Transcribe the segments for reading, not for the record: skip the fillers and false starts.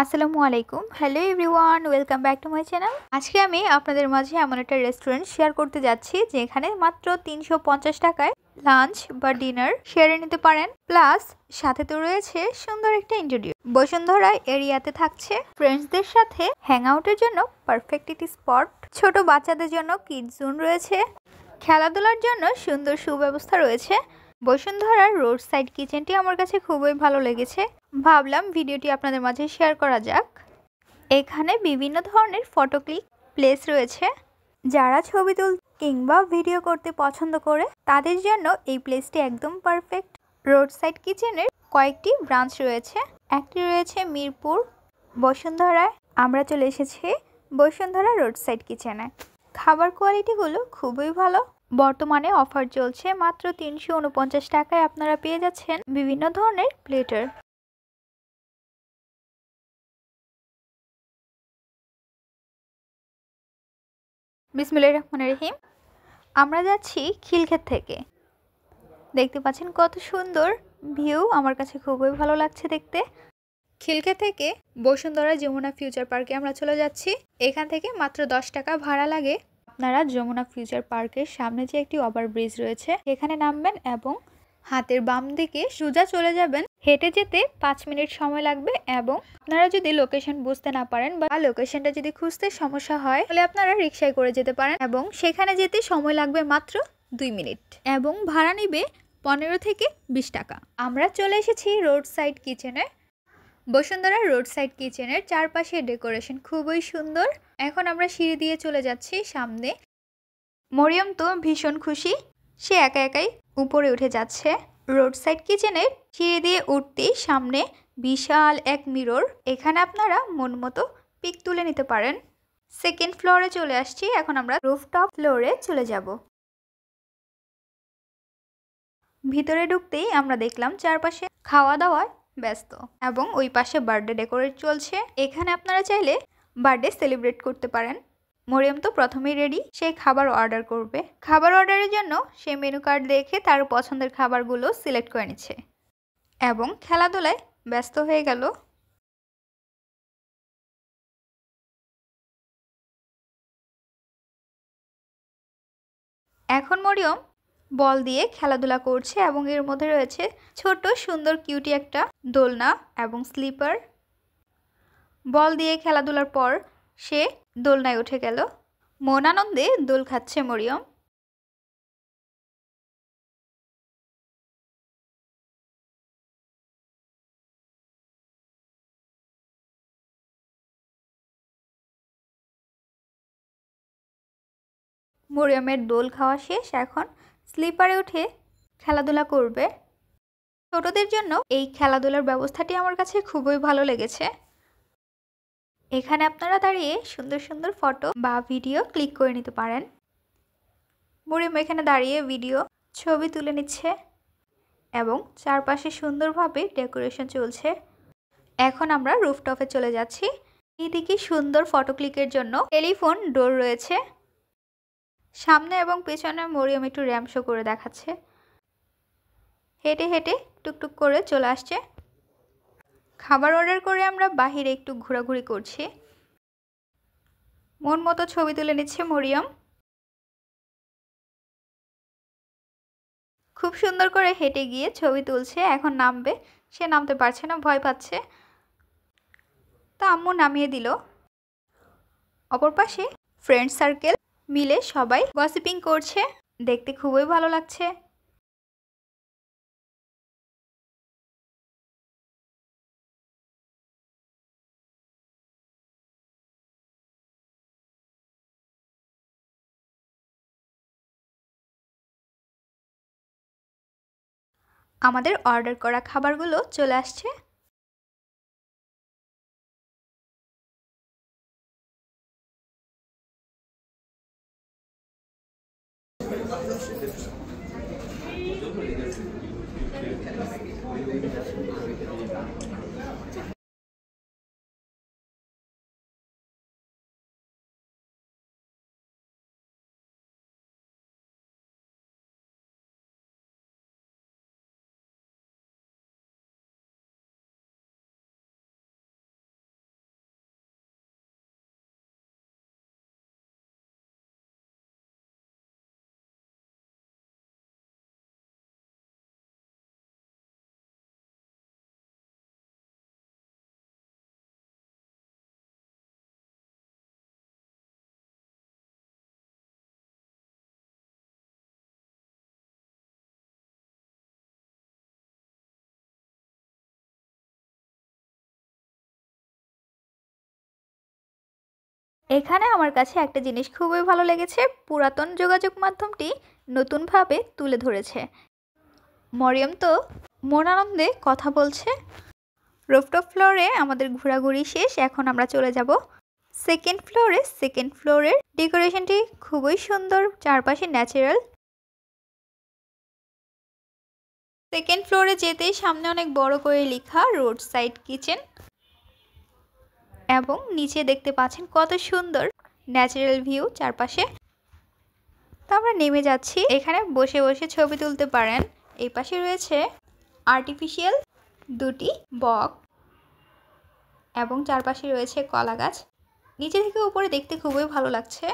আসসালামু আলাইকুম। Hello everyone, welcome back to my channel. আজকে আমি আপনাদের মাঝে এমন একটা রেস্টুরেন্ট শেয়ার করতে যাচ্ছি যেখানে মাত্র 350 টাকায় লাঞ্চ বা ডিনার সেরে নিতে পারেন। প্লাস সাথে তো রয়েছে সুন্দর একটা ইন্টেরিয়র। বসুন্ধরা এরিয়াতে থাকছে ফ্রেন্ডসদের সাথে হ্যাং আউটের জন্য পারফেক্ট একটি স্পট। ছোট বাচ্চাদের জন্য কিডস জোন রয়েছে, খেলাধুলার জন্য সুন্দর সুব্যবস্থা রয়েছে। বসুন্ধরার রোড সাইড কিচেনটি আমার কাছে খুবই ভালো লেগেছে। ভাবলাম ভিডিওটি আপনাদের মাঝে শেয়ার করা যাক। এখানে বিভিন্ন ধরনের ফটো ক্লিক প্লেস রয়েছে। যারা ছবি তুলতে কিংবা ভিডিও করতে পছন্দ করে তাদের জন্য এই প্লেসটি একদম পারফেক্ট। রোড সাইড কিচেনের কয়েকটি ব্রাঞ্চ রয়েছে। একটি রয়েছে মিরপুর বসুন্ধরায়। আমরা চলে এসেছি বসুন্ধরা রোড সাইড কিচেনে। খাবার কোয়ালিটিগুলো খুবই ভালো। বর্তমানে অফার চলছে, মাত্র 349 টাকায় আপনারা পেয়ে যাচ্ছেন বিভিন্ন ধরনের প্লেটার। বিসমিল্লাহির রহমানির রহিম। আমরা যাচ্ছি খিলক্ষেত থেকে। দেখতে পাচ্ছেন কত সুন্দর ভিউ, আমার কাছে খুবই ভালো লাগছে দেখতে। খিলক্ষেত থেকে বসুন্ধরা যমুনা ফিউচার পার্কে আমরা চলে যাচ্ছি। এখান থেকে মাত্র 10 টাকা ভাড়া লাগে। আপনারা যমুনা ফিউচার পার্কের সামনে যে একটি ওভারব্রিজ রয়েছে এখানে নামবেন এবং হাতের বাম দিকে সোজা চলে যাবেন। হেঁটে যেতে 5 মিনিট সময় লাগবে এবং আপনারা যদি লোকেশন বুঝতে না পারেন বা লোকেশনটা যদি খুঁজতে সমস্যা হয় তাহলে আপনারা রিকশায় করে যেতে পারেন এবং সেখানে যেতে সময় লাগবে মাত্র 2 মিনিট এবং ভাড়া নিবে 15 থেকে 20 টাকা। আমরা চলে এসেছি রোড সাইড কিচেনে। বসুন্ধরা রোড সাইড কিচেনের চারপাশে ডেকোরেশন খুবই সুন্দর। এখন আমরা সিঁড়ি দিয়ে চলে যাচ্ছি সামনে। মরিয়ম তো ভীষণ খুশি, সে একা একাই উপরে উঠে যাচ্ছে। রোড সাইড কিচেনের সিঁড়ি দিয়ে উঠতেই সামনে বিশাল এক মিরর। এখানে আপনারা মন মতো পিক তুলে নিতে পারেন। সেকেন্ড ফ্লোরে চলে আসছি। এখন আমরা রুফটপ ফ্লোরে চলে যাব। ভিতরে ঢুকতেই আমরা দেখলাম চারপাশে খাওয়া দাওয়ায় ব্যস্ত এবং ওই পাশে বার্থডে ডেকোরেট চলছে। এখানে আপনারা চাইলে বার্থডে সেলিব্রেট করতে পারেন। মরিয়ম তো প্রথমেই রেডি, সে খাবার অর্ডার করবে। খাবার অর্ডারের জন্য সে মেনু কার্ড দেখে তার পছন্দের খাবারগুলো সিলেক্ট করে নিচ্ছে এবং খেলাধুলায় ব্যস্ত হয়ে গেল। এখন মরিয়ম বল দিয়ে খেলাধুলা করছে এবং এর মধ্যে রয়েছে ছোট সুন্দর কিউটি একটা দোলনা এবং স্লিপার। বল দিয়ে খেলাধুলার পর সে দোলনায় উঠে গেল। মন আনন্দে দোল খাচ্ছে মরিয়ম। মরিয়মের দোল খাওয়া শেষ, এখন স্লিপারে উঠে খেলাধুলা করবে। ছোটদের জন্য এই খেলাধুলার ব্যবস্থাটি আমার কাছে খুবই ভালো লেগেছে। এখানে আপনারা দাঁড়িয়ে সুন্দর সুন্দর ফটো বা ভিডিও ক্লিক করে নিতে পারেন। মরিয়ম এখানে দাঁড়িয়ে ভিডিও ছবি তুলে নিচ্ছে এবং চারপাশে সুন্দরভাবে ডেকোরেশন চলছে। এখন আমরা রুফটপে চলে যাচ্ছি। এদিকে সুন্দর ফটো ক্লিকের জন্য টেলিফোন ডোর রয়েছে। সামনে এবং পেছনে মরিয়ম একটু র্যাম্প শো করে দেখাচ্ছে। হেঁটে হেঁটে টুকটুক করে চলে আসছে। খাবার অর্ডার করে আমরা বাহিরে একটু ঘোরাঘুরি করছি। মন মতো ছবি তুলে নিচ্ছে মরিয়ম। খুব সুন্দর করে হেঁটে গিয়ে ছবি তুলছে। এখন নামবে, সে নামতে পারছে না, ভয় পাচ্ছে। তা আম্মু নামিয়ে দিল। অপর পাশে ফ্রেন্ড সার্কেল মিলে সবাই গসিপিং করছে, দেখতে খুবই ভালো লাগছে। আমাদের অর্ডার করা খাবারগুলো চলে আসছে। এখানে আমার কাছে একটা জিনিস খুবই ভালো লেগেছে, পুরাতন যোগাযোগ মাধ্যমটি নতুনভাবে তুলে ধরেছে। মরিয়ম তো মন আনন্দে কথা বলছে। রুফটপ ফ্লোরে আমাদের ঘোরাঘুরি শেষ, এখন আমরা চলে যাব সেকেন্ড ফ্লোরে। সেকেন্ড ফ্লোরের ডেকোরেশনটি খুবই সুন্দর, চারপাশে ন্যাচারাল। সেকেন্ড ফ্লোরে যেতেই সামনে অনেক বড় করে লেখা রোড সাইড কিচেন, এবং নিচে দেখতে পাচ্ছেন কত সুন্দর ন্যাচারাল ভিউ চারপাশে। তো আমরা নেমে যাচ্ছি, এখানে বসে বসে ছবি তুলতে পারেন। এই পাশে রয়েছে আর্টিফিশিয়াল দুটি বক, এবং চারপাশে রয়েছে কলা গাছ। নিচে থেকে উপরে দেখতে খুবই ভালো লাগছে।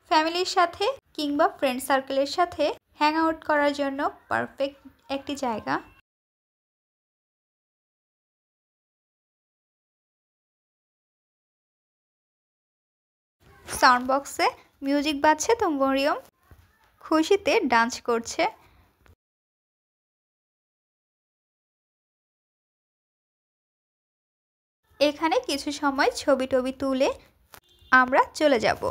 ফ্যামিলির সাথে কিংবা ফ্রেন্ড সার্কেলের সাথে হ্যাং আউট করার জন্য পারফেক্ট একটি জায়গা। সাউন্ড বক্সে মিউজিক বাজছে, তো মরিয়ম খুশিতে ডান্স করছে। এখানে কিছু সময় ছবি টবি তুলে আমরা চলে যাব।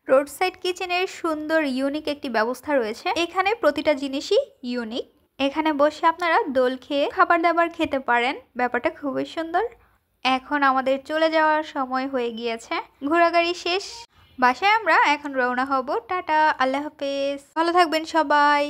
রোড সাইড কিচেনের সুন্দর ইউনিক একটি ব্যবস্থা রয়েছে। এখানে প্রতিটা জিনিসই ইউনিক। এখানে বসে আপনারা দোল খেয়ে খাবার দাবার খেতে পারেন, ব্যাপারটা খুবই সুন্দর। এখন আমাদের চলে যাওয়ার সময় হয়ে গিয়েছে, ঘোরাঘুরি শেষ, বাসায় আমরা এখন রওনা হব। টাটা, আল্লাহ হাফেজ, ভালো থাকবেন সবাই।